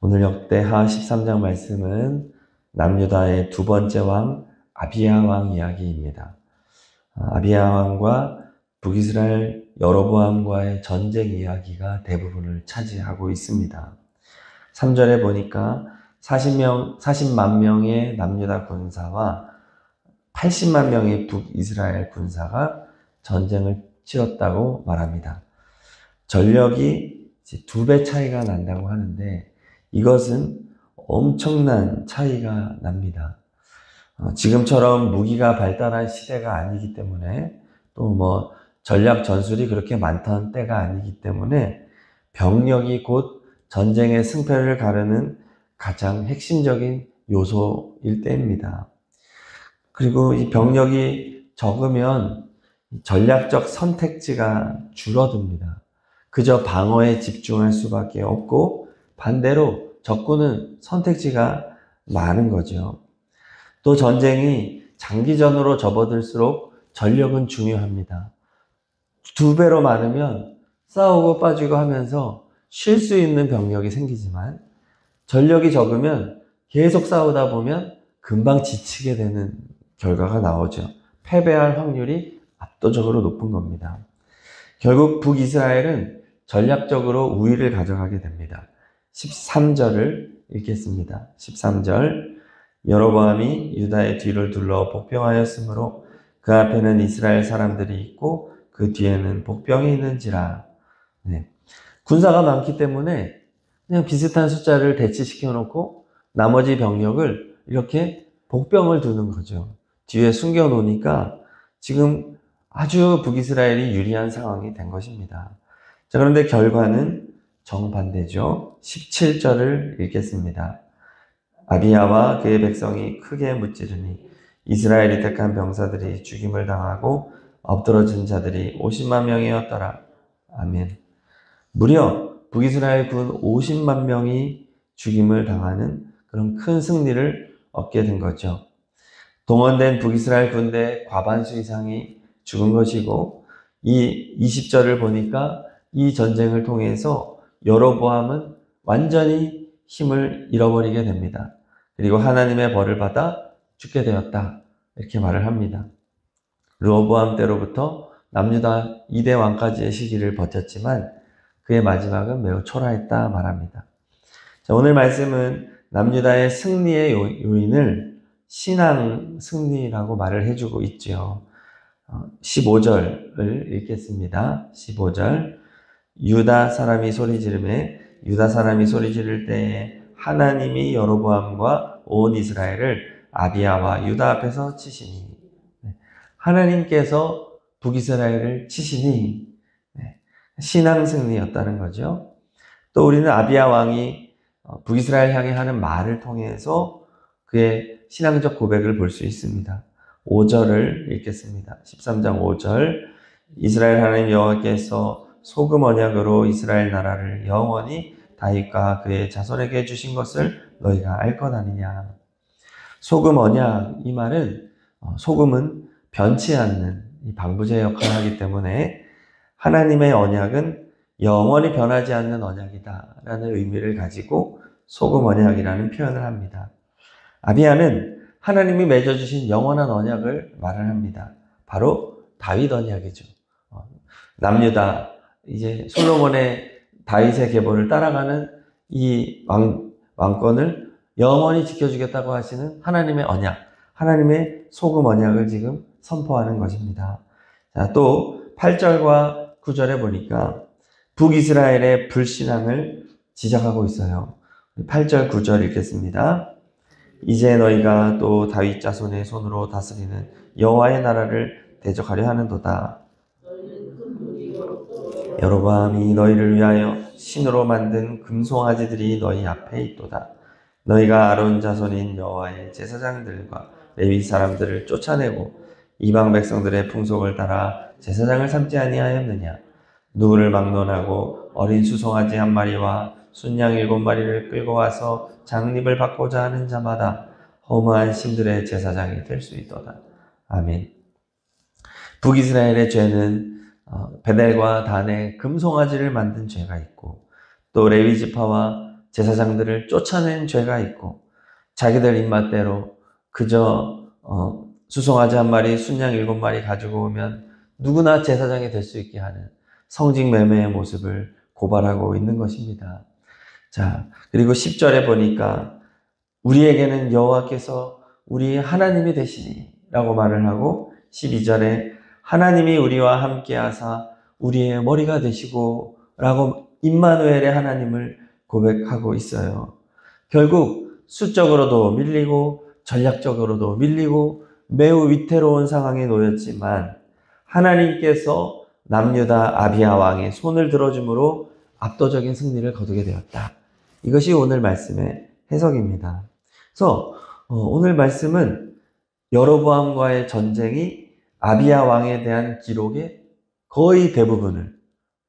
오늘 역대하 13장 말씀은 남유다의 두 번째 왕 아비야 왕 이야기입니다. 아비야 왕과 북이스라엘 여로보암과의 전쟁 이야기가 대부분을 차지하고 있습니다. 3절에 보니까 40만 명의 남유다 군사와 80만 명의 북이스라엘 군사가 전쟁을 치렀다고 말합니다. 전력이 2배 차이가 난다고 하는데 이것은 엄청난 차이가 납니다. 지금처럼 무기가 발달한 시대가 아니기 때문에 또 전략 전술이 그렇게 많던 때가 아니기 때문에 병력이 곧 전쟁의 승패를 가르는 가장 핵심적인 요소일 때입니다. 그리고 이 병력이 적으면 전략적 선택지가 줄어듭니다. 그저 방어에 집중할 수밖에 없고 반대로 적군은 선택지가 많은 거죠. 또 전쟁이 장기전으로 접어들수록 전력은 중요합니다. 2배로 많으면 싸우고 빠지고 하면서 쉴 수 있는 병력이 생기지만 전력이 적으면 계속 싸우다 보면 금방 지치게 되는 결과가 나오죠. 패배할 확률이 압도적으로 높은 겁니다. 결국 북이스라엘은 전략적으로 우위를 가져가게 됩니다. 13절을 읽겠습니다. 13절 여로보암이 유다의 뒤를 둘러 복병하였으므로 그 앞에는 이스라엘 사람들이 있고 그 뒤에는 복병이 있는지라. 군사가 많기 때문에 그냥 비슷한 숫자를 대치시켜 놓고 나머지 병력을 이렇게 복병을 두는 거죠. 뒤에 숨겨 놓으니까 지금 아주 북이스라엘이 유리한 상황이 된 것입니다. 자, 그런데 결과는 정반대죠. 17절을 읽겠습니다. 아비야와 그의 백성이 크게 무찌르니 이스라엘이 택한 병사들이 죽임을 당하고 엎드러진 자들이 50만 명이었더라. 아멘. 무려 북이스라엘 군 50만 명이 죽임을 당하는 그런 큰 승리를 얻게 된 거죠. 동원된 북이스라엘 군대 과반수 이상이 죽은 것이고 이 20절을 보니까 이 전쟁을 통해서 여로보암은 완전히 힘을 잃어버리게 됩니다. 그리고 하나님의 벌을 받아 죽게 되었다. 이렇게 말을 합니다. 르호보암 때로부터 남유다 2대 왕까지의 시기를 버텼지만 그의 마지막은 매우 초라했다 말합니다. 자, 오늘 말씀은 남유다의 승리의 요인을 신앙 승리라고 말을 해주고 있죠. 15절을 읽겠습니다. 15절 유다 사람이 소리 지르매 유다 사람이 소리 지를 때에 하나님이 여로보암과 온 이스라엘을 아비야와 유다 앞에서 치시니 하나님께서 북이스라엘을 치시니 신앙 승리였다는 거죠. 또 우리는 아비야 왕이 북이스라엘 향해 하는 말을 통해서 그의 신앙적 고백을 볼 수 있습니다. 5절을 읽겠습니다. 13장 5절 이스라엘 하나님 여호와께서 소금 언약으로 이스라엘 나라를 영원히 다윗과 그의 자손에게 주신 것을 너희가 알 것 아니냐. 소금 언약, 이 말은 소금은 변치 않는 이 방부제 역할을 하기 때문에 하나님의 언약은 영원히 변하지 않는 언약이다 라는 의미를 가지고 소금 언약이라는 표현을 합니다. 아비야는 하나님이 맺어주신 영원한 언약을 말을 합니다. 바로 다윗 언약이죠. 남유다 이제 솔로몬의 다윗의 계보를 따라가는 이 왕권을 영원히 지켜주겠다고 하시는 하나님의 언약, 하나님의 소금 언약을 지금 선포하는 것입니다. 자, 또 8절과 9절에 보니까 북이스라엘의 불신앙을 지적하고 있어요. 8절, 9절 읽겠습니다. 이제 너희가 또 다윗 자손의 손으로 다스리는 여호와의 나라를 대적하려 하는도다. 여로보암이 너희를 위하여 신으로 만든 금송아지들이 너희 앞에 있도다. 너희가 아론 자손인 여호와의 제사장들과 레위 사람들을 쫓아내고 이방 백성들의 풍속을 따라 제사장을 삼지 아니하였느냐. 누구를 막론하고 어린 수송아지 1마리와 순양 7마리를 끌고 와서 장립을 받고자 하는 자마다 허무한 신들의 제사장이 될 수 있도다. 아멘. 북이스라엘의 죄는 베델과 단에 금송아지를 만든 죄가 있고 또 레위 지파와 제사장들을 쫓아낸 죄가 있고 자기들 입맛대로 그저 수송아지 한 마리, 순양 7마리 가지고 오면 누구나 제사장이 될 수 있게 하는 성직매매의 모습을 고발하고 있는 것입니다. 자, 그리고 10절에 보니까 우리에게는 여호와께서 우리의 하나님이 되시니 라고 말을 하고 12절에 하나님이 우리와 함께 하사 우리의 머리가 되시고 라고 임마누엘의 하나님을 고백하고 있어요. 결국 수적으로도 밀리고 전략적으로도 밀리고 매우 위태로운 상황에 놓였지만 하나님께서 남유다 아비야 왕의 손을 들어줌으로 압도적인 승리를 거두게 되었다. 이것이 오늘 말씀의 해석입니다. 그래서 오늘 말씀은 여로보암과의 전쟁이 아비야 왕에 대한 기록의 거의 대부분을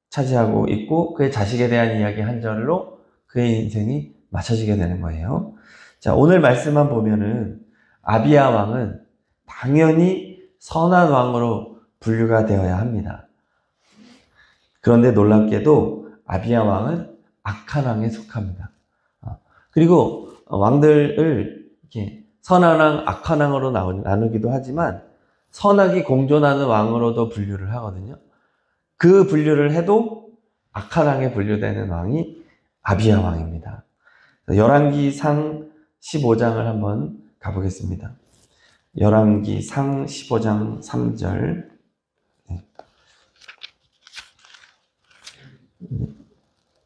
차지하고 있고 그의 자식에 대한 이야기 한 절로 그의 인생이 맞춰지게 되는 거예요. 자, 오늘 말씀만 보면은 아비야 왕은 당연히 선한 왕으로 분류가 되어야 합니다. 그런데 놀랍게도 아비야 왕은 악한 왕에 속합니다. 그리고 왕들을 이렇게 선한 왕, 악한 왕으로 나누기도 하지만 선악이 공존하는 왕으로도 분류를 하거든요. 그 분류를 해도 악한 왕에 분류되는 왕이 아비야 왕입니다. 열왕기상 15장을 한번 가보겠습니다. 열왕기상 15장 3절.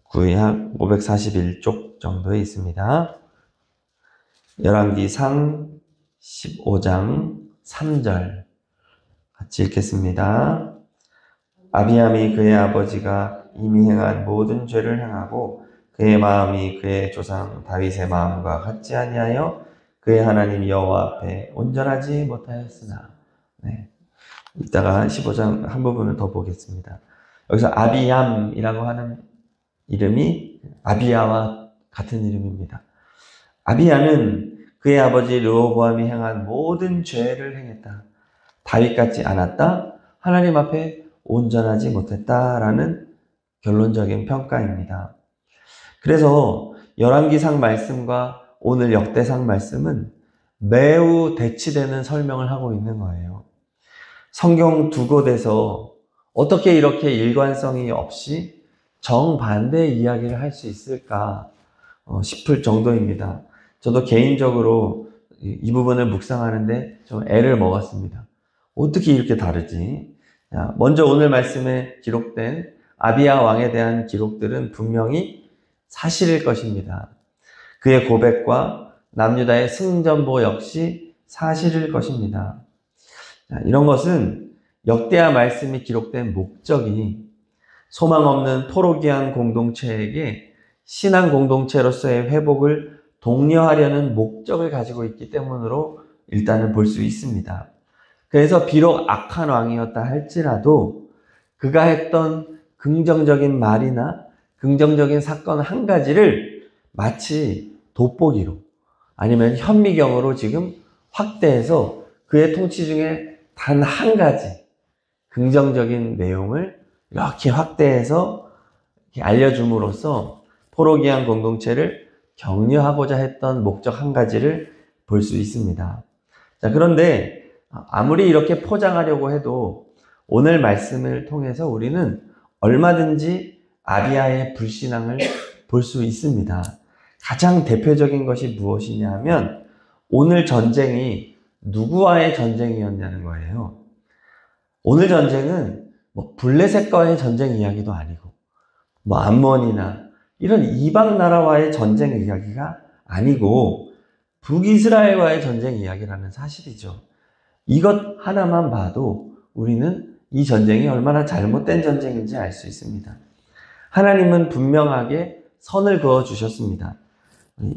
구약 541쪽 정도에 있습니다. 열왕기상 15장 3절 같이 읽겠습니다. 아비암이 그의 아버지가 이미 행한 모든 죄를 행하고 그의 마음이 그의 조상 다윗의 마음과 같지 아니하여 그의 하나님 여호와 앞에 온전하지 못하였으나. 네. 이따가 15장 한 부분을 더 보겠습니다. 여기서 아비암이라고 하는 이름이 아비야와 같은 이름입니다. 아비야는 그의 아버지 르호보암이 행한 모든 죄를 행했다. 다윗 같지 않았다. 하나님 앞에 온전하지 못했다라는 결론적인 평가입니다. 그래서 열왕기상 말씀과 오늘 역대상 말씀은 매우 대치되는 설명을 하고 있는 거예요. 성경 두 곳에서 어떻게 이렇게 일관성이 없이 정반대의 이야기를 할 수 있을까 싶을 정도입니다. 저도 개인적으로 이 부분을 묵상하는데 좀 애를 먹었습니다. 어떻게 이렇게 다르지? 먼저 오늘 말씀에 기록된 아비야 왕에 대한 기록들은 분명히 사실일 것입니다. 그의 고백과 남유다의 승전보 역시 사실일 것입니다. 이런 것은 역대하 말씀이 기록된 목적이 소망 없는 포로기한 공동체에게 신앙 공동체로서의 회복을 독려하려는 목적을 가지고 있기 때문으로 일단은 볼 수 있습니다. 그래서 비록 악한 왕이었다 할지라도 그가 했던 긍정적인 말이나 긍정적인 사건 한 가지를 마치 돋보기로 아니면 현미경으로 지금 확대해서 그의 통치 중에 단 한 가지 긍정적인 내용을 이렇게 확대해서 이렇게 알려줌으로써 포로기한 공동체를 격려하고자 했던 목적 한 가지를 볼 수 있습니다. 자, 그런데 아무리 이렇게 포장하려고 해도 오늘 말씀을 통해서 우리는 얼마든지 아비야의 불신앙을 볼 수 있습니다. 가장 대표적인 것이 무엇이냐 하면 오늘 전쟁이 누구와의 전쟁이었냐는 거예요. 오늘 전쟁은 블레셋과의 전쟁 이야기도 아니고 암몬이나 이런 이방 나라와의 전쟁 이야기가 아니고 북이스라엘과의 전쟁 이야기라는 사실이죠. 이것 하나만 봐도 우리는 이 전쟁이 얼마나 잘못된 전쟁인지 알 수 있습니다. 하나님은 분명하게 선을 그어 주셨습니다.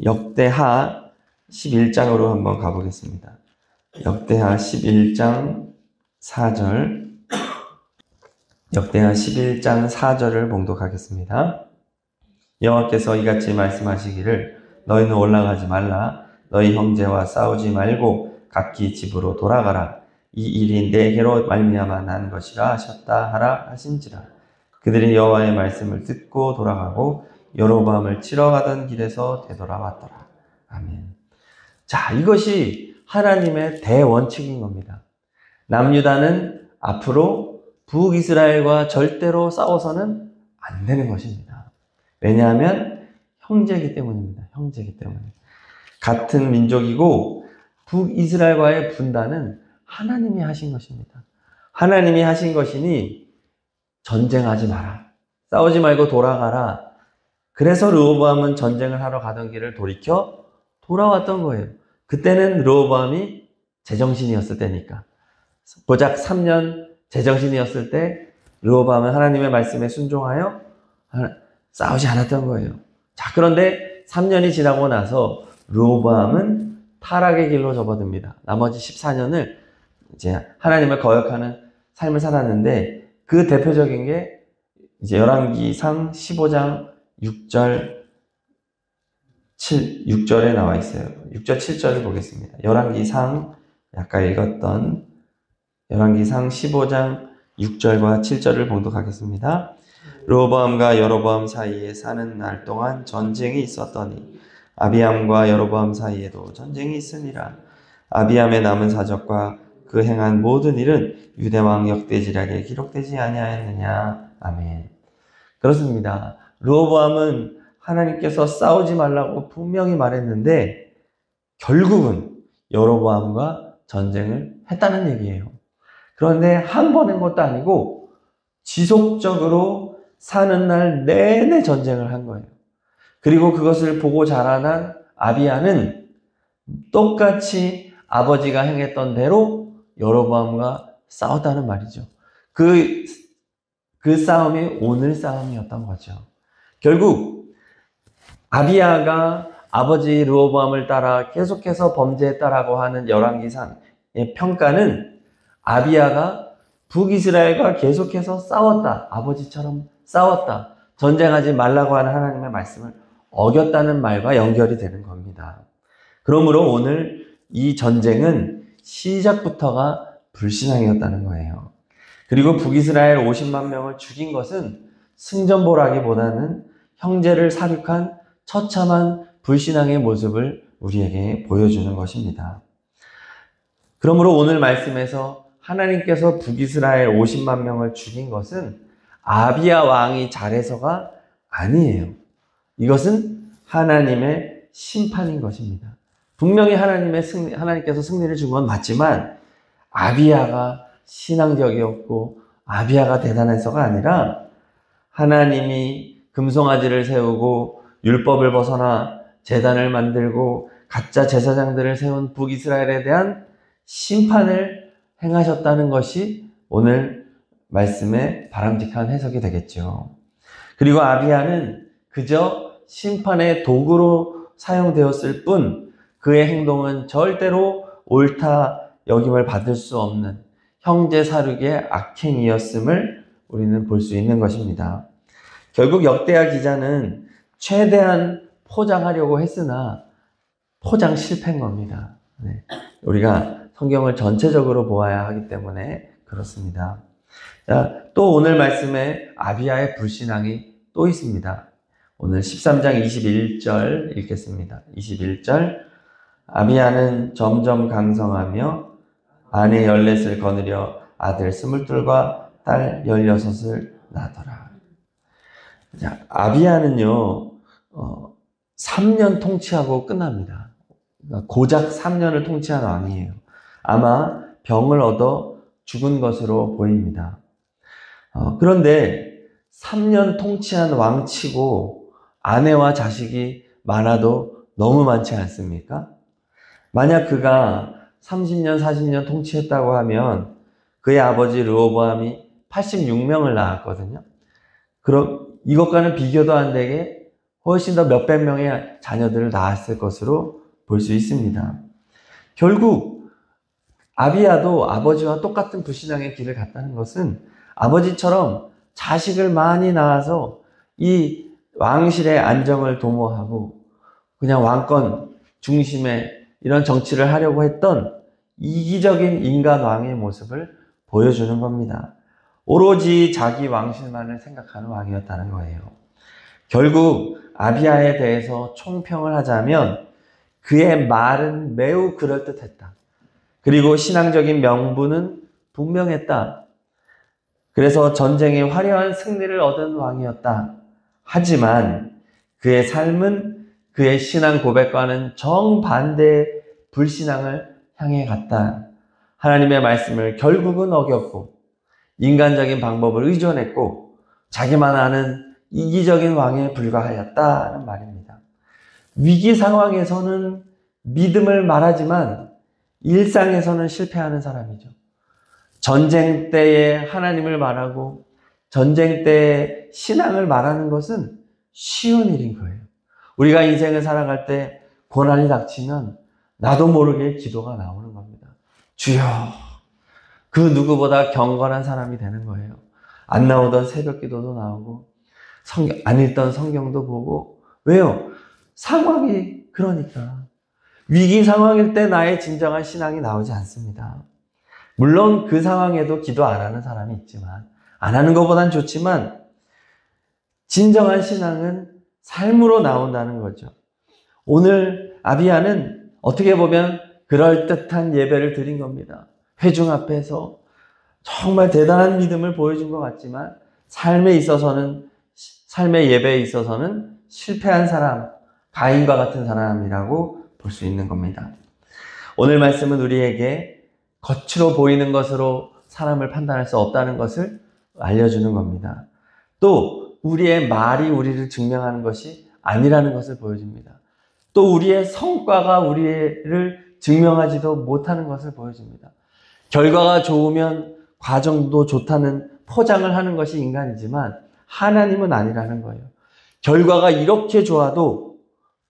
역대하 11장으로 한번 가보겠습니다. 역대하 11장 4절. 역대하 11장 4절을 봉독하겠습니다. 여호와께서 이같이 말씀하시기를 너희는 올라가지 말라. 너희 형제와 싸우지 말고 각기 집으로 돌아가라. 이 일이 내게로 말미암아 난 것이라 하셨다 하라 하신지라. 그들이 여호와의 말씀을 듣고 돌아가고 여로보암을 치러 가던 길에서 되돌아왔더라. 아멘. 자, 이것이 하나님의 대원칙인 겁니다. 남유다는 앞으로 북이스라엘과 절대로 싸워서는 안 되는 것입니다. 왜냐하면 형제이기 때문입니다. 형제이기 때문에. 같은 민족이고 북이스라엘과의 분단은 하나님이 하신 것입니다. 하나님이 하신 것이니 전쟁하지 마라. 싸우지 말고 돌아가라. 그래서 르호보암은 전쟁을 하러 가던 길을 돌이켜 돌아왔던 거예요. 그때는 르호보암이 제정신이었을 때니까. 고작 3년 제정신이었을 때 르호보암은 하나님의 말씀에 순종하여 싸우지 않았던 거예요. 자, 그런데 3년이 지나고 나서 르호보암은 타락의 길로 접어듭니다. 나머지 14년을 이제 하나님을 거역하는 삶을 살았는데 그 대표적인 게 이제 열왕기상 15장 6절에 나와 있어요. 6절 7절을 보겠습니다. 열왕기상 아까 읽었던 열왕기상 15장 6절과 7절을 봉독하겠습니다. 르호보암과 여로보암 사이에 사는 날 동안 전쟁이 있었더니 아비암과 여로보암 사이에도 전쟁이 있으니라. 아비암의 남은 사적과 그 행한 모든 일은 유대왕 역대지략에 기록되지 아니하였느냐. 아멘. 그렇습니다. 르호보암은 하나님께서 싸우지 말라고 분명히 말했는데 결국은 여로보암과 전쟁을 했다는 얘기예요. 그런데 한 번 한 것도 아니고 지속적으로 사는 날 내내 전쟁을 한 거예요. 그리고 그것을 보고 자라난 아비야는 똑같이 아버지가 행했던 대로 여로보암과 싸웠다는 말이죠. 그 싸움이 오늘 싸움이었던 거죠. 결국 아비야가 아버지 르호보암을 따라 계속해서 범죄했다라고 하는 열왕기상의 평가는 아비야가 북이스라엘과 계속해서 싸웠다. 아버지처럼 싸웠다. 전쟁하지 말라고 하는 하나님의 말씀을 어겼다는 말과 연결이 되는 겁니다. 그러므로 오늘 이 전쟁은 시작부터가 불신앙이었다는 거예요. 그리고 북이스라엘 50만 명을 죽인 것은 승전보라기보다는 형제를 사륙한 처참한 불신앙의 모습을 우리에게 보여주는 것입니다. 그러므로 오늘 말씀에서 하나님께서 북이스라엘 50만 명을 죽인 것은 아비야 왕이 잘해서가 아니에요. 이것은 하나님의 심판인 것입니다. 분명히 하나님께서 승리를 준 건 맞지만 아비야가 신앙적이었고 아비야가 대단해서가 아니라 하나님이 금송아지를 세우고 율법을 벗어나 제단을 만들고 가짜 제사장들을 세운 북이스라엘에 대한 심판을 행하셨다는 것이 오늘 말씀의 바람직한 해석이 되겠죠. 그리고 아비야는 그저 심판의 도구로 사용되었을 뿐 그의 행동은 절대로 옳다 여김을 받을 수 없는 형제 사륙의 악행이었음을 우리는 볼 수 있는 것입니다. 결국 역대하 기자는 최대한 포장하려고 했으나 포장 실패인 겁니다. 네. 우리가 성경을 전체적으로 보아야 하기 때문에 그렇습니다. 자, 또 오늘 말씀에 아비야의 불신앙이 또 있습니다. 오늘 13장 21절 읽겠습니다. 21절 아비야는 점점 강성하며 아내 14을 거느려 아들 22과 딸 16을 낳더라. 자, 아비야는요 3년 통치하고 끝납니다. 고작 3년을 통치한 왕이에요. 아마 병을 얻어 죽은 것으로 보입니다. 그런데 3년 통치한 왕치고 아내와 자식이 많아도 너무 많지 않습니까? 만약 그가 30년, 40년 통치했다고 하면 그의 아버지 르호보암이 86명을 낳았거든요. 그럼 이것과는 비교도 안 되게 훨씬 더 몇백 명의 자녀들을 낳았을 것으로 볼 수 있습니다. 결국 아비야도 아버지와 똑같은 불신앙의 길을 갔다는 것은 아버지처럼 자식을 많이 낳아서 이 왕실의 안정을 도모하고 그냥 왕권 중심의 이런 정치를 하려고 했던 이기적인 인간 왕의 모습을 보여주는 겁니다. 오로지 자기 왕실만을 생각하는 왕이었다는 거예요. 결국 아비야에 대해서 총평을 하자면 그의 말은 매우 그럴듯했다. 그리고 신앙적인 명분은 분명했다. 그래서 전쟁에 화려한 승리를 얻은 왕이었다. 하지만 그의 삶은 그의 신앙 고백과는 정반대의 불신앙을 향해 갔다. 하나님의 말씀을 결국은 어겼고 인간적인 방법을 의존했고 자기만 아는 이기적인 왕에 불과하였다는 말입니다. 위기 상황에서는 믿음을 말하지만 일상에서는 실패하는 사람이죠. 전쟁 때에 하나님을 말하고 전쟁 때에 신앙을 말하는 것은 쉬운 일인 거예요. 우리가 인생을 살아갈 때 고난이 닥치면 나도 모르게 기도가 나오는 겁니다. 주여, 그 누구보다 경건한 사람이 되는 거예요. 안 나오던 새벽 기도도 나오고 안 읽던 성경도 보고. 왜요? 상황이 그러니까. 위기 상황일 때 나의 진정한 신앙이 나오지 않습니다. 물론 그 상황에도 기도 안 하는 사람이 있지만, 안 하는 것보단 좋지만 진정한 신앙은 삶으로 나온다는 거죠. 오늘 아비야는 어떻게 보면 그럴듯한 예배를 드린 겁니다. 회중 앞에서 정말 대단한 믿음을 보여준 것 같지만 삶의 예배에 있어서는 실패한 사람, 가인과 같은 사람이라고 볼 수 있는 겁니다. 오늘 말씀은 우리에게 겉으로 보이는 것으로 사람을 판단할 수 없다는 것을 알려주는 겁니다. 또 우리의 말이 우리를 증명하는 것이 아니라는 것을 보여줍니다. 또 우리의 성과가 우리를 증명하지도 못하는 것을 보여줍니다. 결과가 좋으면 과정도 좋다는 포장을 하는 것이 인간이지만 하나님은 아니라는 거예요. 결과가 이렇게 좋아도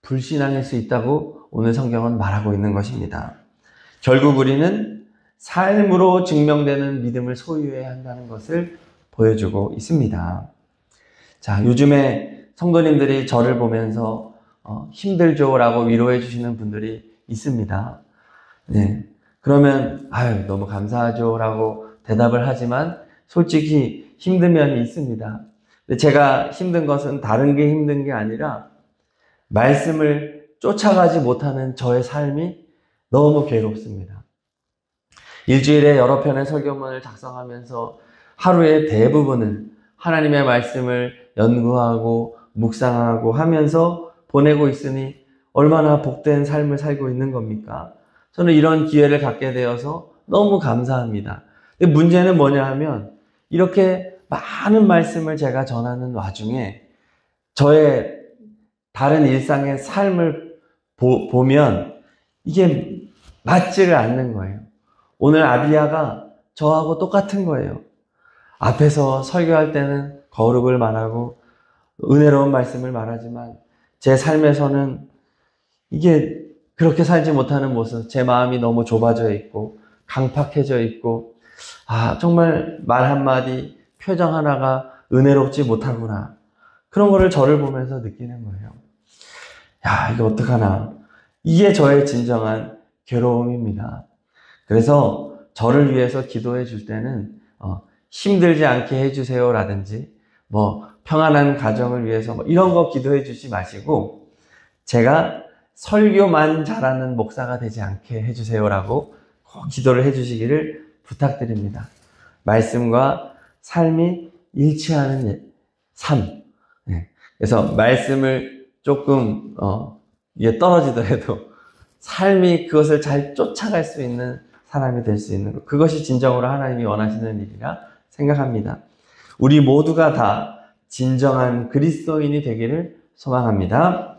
불신앙일 수 있다고 오늘 성경은 말하고 있는 것입니다. 결국 우리는 삶으로 증명되는 믿음을 소유해야 한다는 것을 보여주고 있습니다. 자, 요즘에 성도님들이 저를 보면서 힘들죠라고 위로해 주시는 분들이 있습니다. 네. 그러면 너무 감사하죠라고 대답을 하지만 솔직히 힘든 면이 있습니다. 근데 제가 힘든 것은 다른 게 힘든 게 아니라 말씀을 쫓아가지 못하는 저의 삶이 너무 괴롭습니다. 일주일에 여러 편의 설교문을 작성하면서 하루의 대부분을 하나님의 말씀을 연구하고 묵상하고 하면서 보내고 있으니 얼마나 복된 삶을 살고 있는 겁니까? 저는 이런 기회를 갖게 되어서 너무 감사합니다. 근데 문제는 뭐냐 하면 이렇게 많은 말씀을 제가 전하는 와중에 저의 다른 일상의 삶을 보면 이게 맞지를 않는 거예요. 오늘 아비야가 저하고 똑같은 거예요. 앞에서 설교할 때는 거룩을 말하고 은혜로운 말씀을 말하지만 제 삶에서는 이게 그렇게 살지 못하는 모습, 제 마음이 너무 좁아져 있고 강팍해져 있고 정말 말 한마디, 표정 하나가 은혜롭지 못하구나. 그런 거를 저를 보면서 느끼는 거예요. 이거 어떡하나. 이게 저의 진정한 괴로움입니다. 그래서 저를 위해서 기도해 줄 때는 힘들지 않게 해주세요 라든지 평안한 가정을 위해서 이런 거 기도해 주지 마시고 제가 설교만 잘하는 목사가 되지 않게 해주세요라고 꼭 기도를 해주시기를 부탁드립니다. 말씀과 삶이 일치하는 삶. 그래서 말씀을 조금 이게 떨어지더라도 삶이 그것을 잘 쫓아갈 수 있는 사람이 될 수 있는 것. 그것이 진정으로 하나님이 원하시는 일이라 생각합니다. 우리 모두가 다 진정한 그리스도인이 되기를 소망합니다.